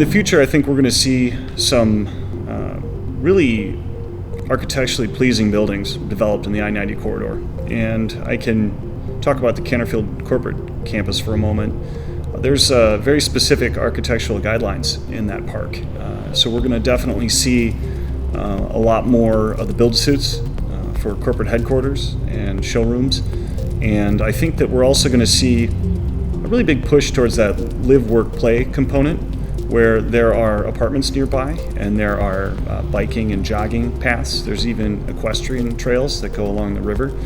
the future, I think we're going to see some really architecturally pleasing buildings developed in the I-90 corridor. And I can talk about the Canterfield corporate campus for a moment. There's very specific architectural guidelines in that park. So we're going to definitely see a lot more of the build-to-suits for corporate headquarters and showrooms. And I think that we're also going to see a really big push towards that live, work, play component, where there are apartments nearby and there are biking and jogging paths. There's even equestrian trails that go along the river.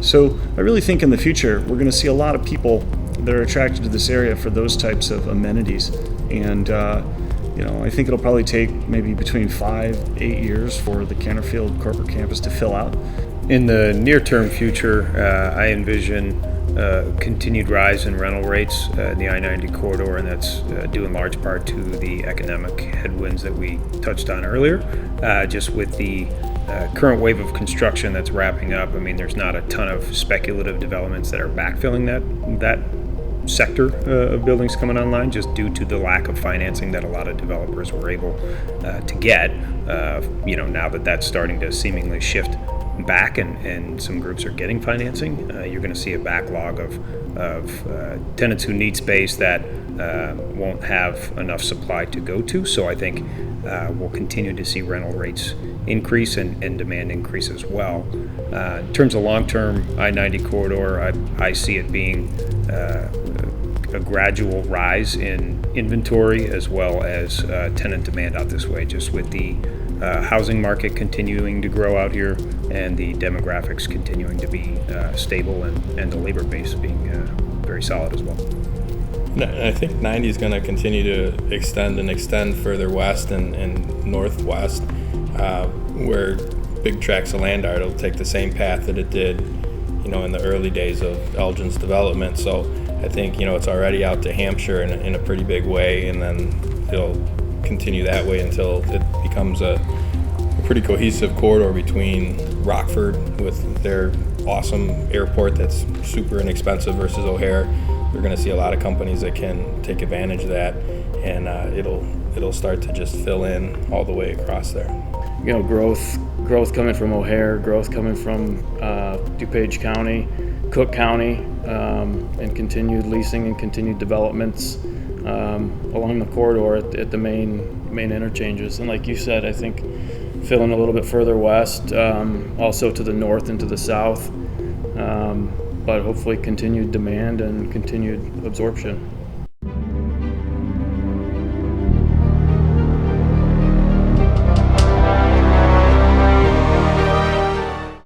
So I really think in the future we're going to see a lot of people that are attracted to this area for those types of amenities. And I think it'll probably take maybe between 5-8 years for the Canterfield corporate campus to fill out. In the near-term future, I envision continued rise in rental rates in the I-90 corridor, and that's due in large part to the economic headwinds that we touched on earlier. Just with the current wave of construction that's wrapping up, I mean, there's not a ton of speculative developments that are backfilling that sector of buildings coming online, just due to the lack of financing that a lot of developers were able to get. Now that that's starting to seemingly shift back and some groups are getting financing, you're going to see a backlog of tenants who need space that won't have enough supply to go to. So I think we'll continue to see rental rates increase and demand increase as well. In terms of long-term I-90 corridor, I see it being a gradual rise in inventory as well as tenant demand out this way, just with the housing market continuing to grow out here and the demographics continuing to be stable and the labor base being very solid as well. I think 90 is going to continue to extend further west and northwest, where big tracts of land are. It'll take the same path that it did, in the early days of Elgin's development. So I think, it's already out to Hampshire in a pretty big way, and then it'll continue that way until it becomes a pretty cohesive corridor between Rockford with their awesome airport that's super inexpensive versus O'Hare. We're going to see a lot of companies that can take advantage of that, and it'll start to just fill in all the way across there. Growth coming from O'Hare, growth coming from DuPage County, Cook County, and continued leasing and continued developments along the corridor at the main interchanges. And like you said, I think filling a little bit further west, also to the north and to the south, but hopefully continued demand and continued absorption.